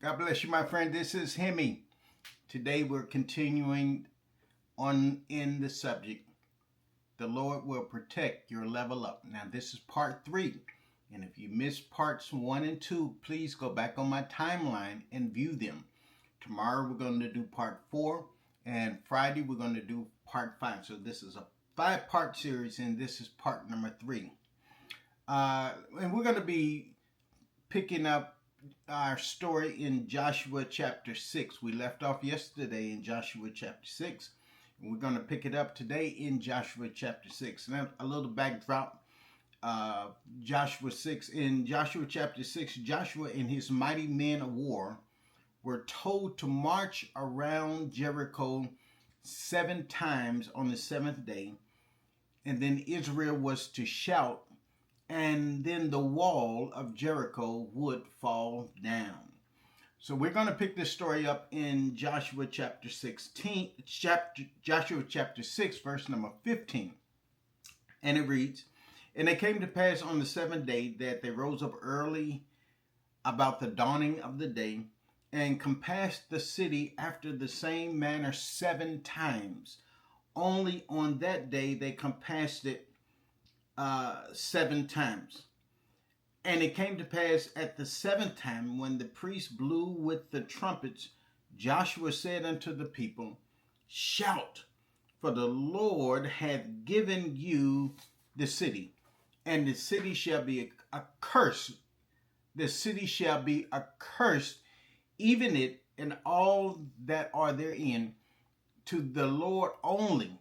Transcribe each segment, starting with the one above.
God bless you, my friend. This is Hemi. Today we're continuing on in the subject. The Lord will protect your level up. Now, this is part 3. And if you missed parts 1 and 2, please go back on my timeline and view them. Tomorrow we're going to do part 4. And Friday we're going to do part 5. So this is a 5-part series, and this is part number 3. And we're going to be picking up our story in Joshua chapter 6. We left off yesterday in Joshua chapter 6. And we're going to pick it up today in Joshua chapter 6. Now, a little backdrop. Joshua 6. In Joshua chapter 6, Joshua and his mighty men of war were told to march around Jericho 7 times on the 7th day. And then Israel was to shout, and then the wall of Jericho would fall down. So we're going to pick this story up in Joshua chapter 6, verse number 15. And it reads, "And it came to pass on the 7th day that they rose up early about the dawning of the day, and compassed the city after the same manner 7 times. Only on that day they compassed it 7 times. And it came to pass at the 7th time, when the priest blew with the trumpets, Joshua said unto the people, Shout, for the Lord hath given you the city, and the city shall be accursed. The city shall be accursed, even it and all that are therein, to the Lord only.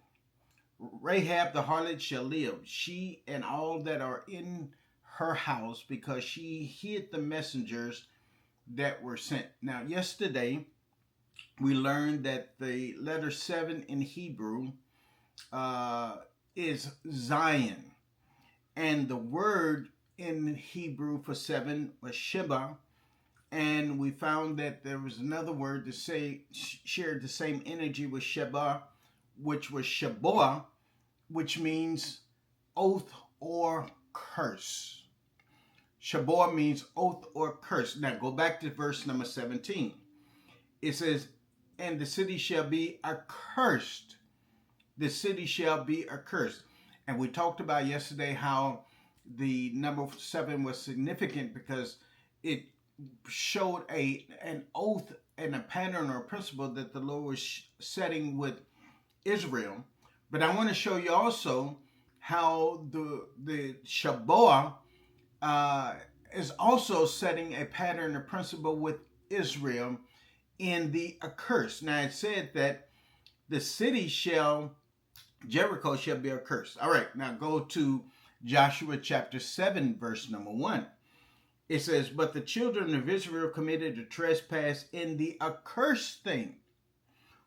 Rahab the harlot shall live, she and all that are in her house, because she hid the messengers that were sent." Now, yesterday we learned that the letter 7 in Hebrew is Zion, and the word in Hebrew for 7 was Sheba, and we found that there was another word that shared the same energy with Sheba, which was Shaboah, which means oath or curse. Shaboah means oath or curse. Now go back to verse number 17. It says, "And the city shall be accursed." The city shall be accursed. And we talked about yesterday how the number 7 was significant because it showed an oath and a pattern or a principle that the Lord was setting with Israel. But I want to show you also how the Shaboah is also setting a pattern or principle with Israel in the accursed. Now it said that the city Jericho shall be accursed. All right, now go to Joshua chapter 7, verse number 1. It says, "But the children of Israel committed a trespass in the accursed thing.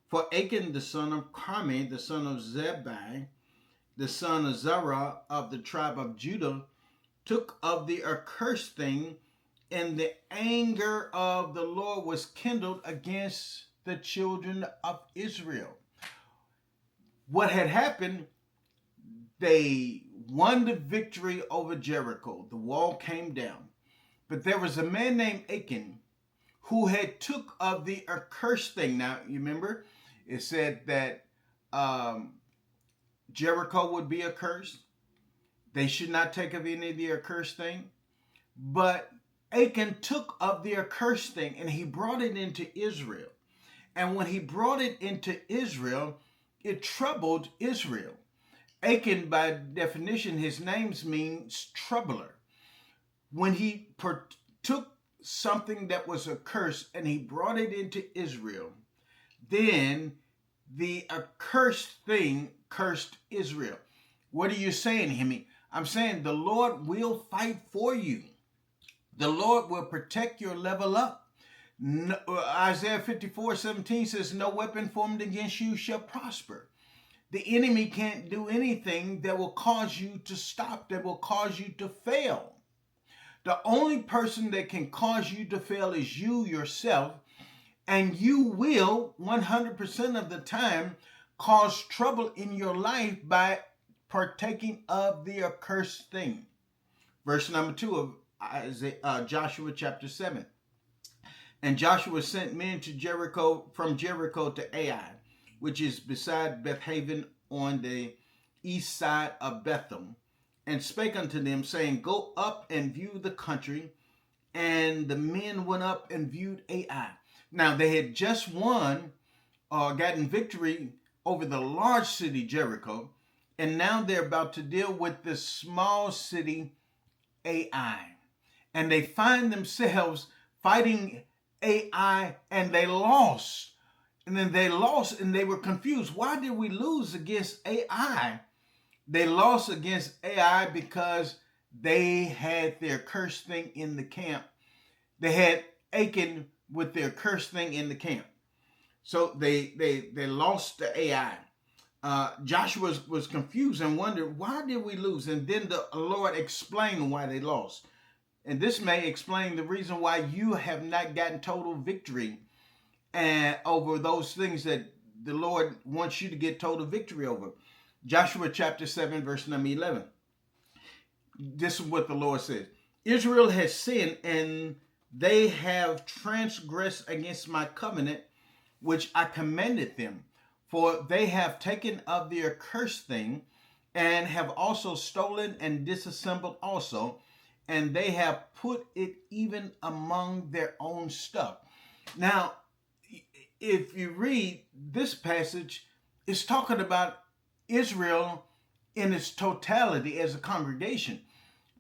For Achan the son of Carmi, the son of Zebai, the son of Zerah of the tribe of Judah, took of the accursed thing, and the anger of the Lord was kindled against the children of Israel." What had happened, they won the victory over Jericho. The wall came down. But there was a man named Achan who had took of the accursed thing. Now, you remember, it said that Jericho would be accursed. They should not take of any of the accursed thing. But Achan took of the accursed thing, and he brought it into Israel. And when he brought it into Israel, it troubled Israel. Achan, by definition, his name means troubler. When he took something that was accursed and he brought it into Israel, then the accursed thing cursed Israel. What are you saying, Hemi? I'm saying the Lord will fight for you. The Lord will protect your level up. Isaiah 54:17 says, "No weapon formed against you shall prosper." The enemy can't do anything that will cause you to stop, that will cause you to fail. The only person that can cause you to fail is you yourself, and you will 100% of the time cause trouble in your life by partaking of the accursed thing. Verse number 2 of Joshua chapter 7. And Joshua sent men to Jericho, from Jericho to Ai, which is beside Bethaven on the east side of Bethel, and spake unto them, saying, Go up and view the country. And the men went up and viewed Ai. Now they had just won, gotten victory over the large city Jericho, and now they're about to deal with this small city Ai. And they find themselves fighting Ai, and they lost. And then they lost, and they were confused. Why did we lose against Ai? They lost against Ai because they had their cursed thing in the camp. They had Achan with their cursed thing in the camp. So they lost to Ai. Joshua was confused and wondered, why did we lose? And then the Lord explained why they lost. And this may explain the reason why you have not gotten total victory over those things that the Lord wants you to get total victory over. Joshua chapter 7, verse number 11. This is what the Lord says. Israel has sinned, and they have transgressed against my covenant, which I commanded them. For they have taken of the accursed thing, and have also stolen and disassembled also, and they have put it even among their own stuff. Now, if you read this passage, it's talking about Israel in its totality as a congregation.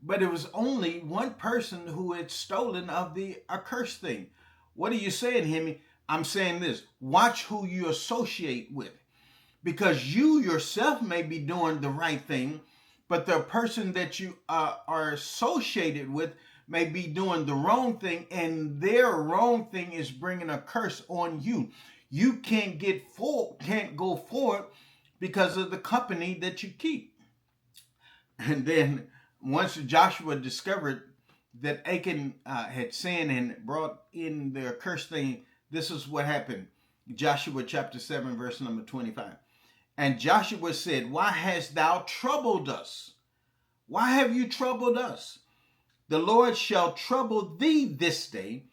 But it was only one person who had stolen of the accursed thing. What are you saying, Hemi? I'm saying this. Watch who you associate with. Because you yourself may be doing the right thing, but the person that you are associated with may be doing the wrong thing, and their wrong thing is bringing a curse on you. You can't go forward because of the company that you keep. And then once Joshua discovered that Achan had sinned and brought in the accursed thing, this is what happened. Joshua chapter 7, verse number 25. And Joshua said, Why hast thou troubled us? Why have you troubled us? The Lord shall trouble thee this day.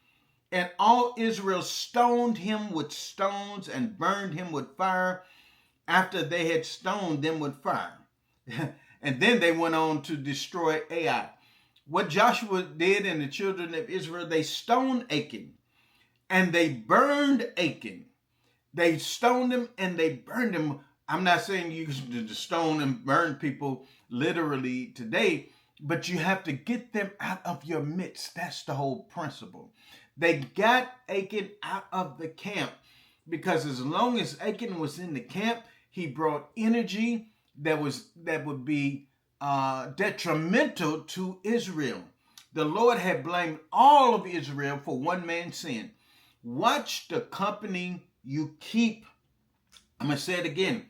And all Israel stoned him with stones and burned him with fire after they had stoned them with fire. And then they went on to destroy Ai. What Joshua did and the children of Israel, they stoned Achan and they burned Achan. They stoned him and they burned him. I'm not saying you to stone and burn people literally today, but you have to get them out of your midst. That's the whole principle. They got Achan out of the camp because as long as Achan was in the camp, he brought energy that would be detrimental to Israel. The Lord had blamed all of Israel for one man's sin. Watch the company you keep. I'm going to say it again.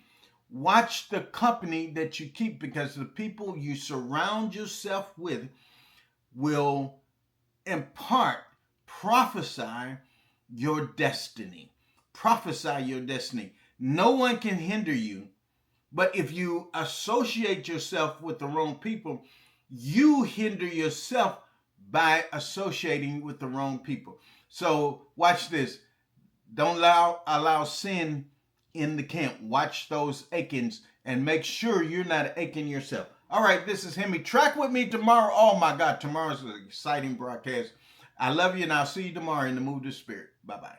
Watch the company that you keep, because the people you surround yourself with will impart, prophesy your destiny. Prophesy your destiny. No one can hinder you, but if you associate yourself with the wrong people, you hinder yourself by associating with the wrong people. So watch this. Don't allow sin in the camp. Watch those Achans and make sure you're not an Achan yourself. All right, this is Hemi. Track with me tomorrow. Oh my God, tomorrow's an exciting broadcast. I love you, and I'll see you tomorrow in the Move of the Spirit. Bye-bye.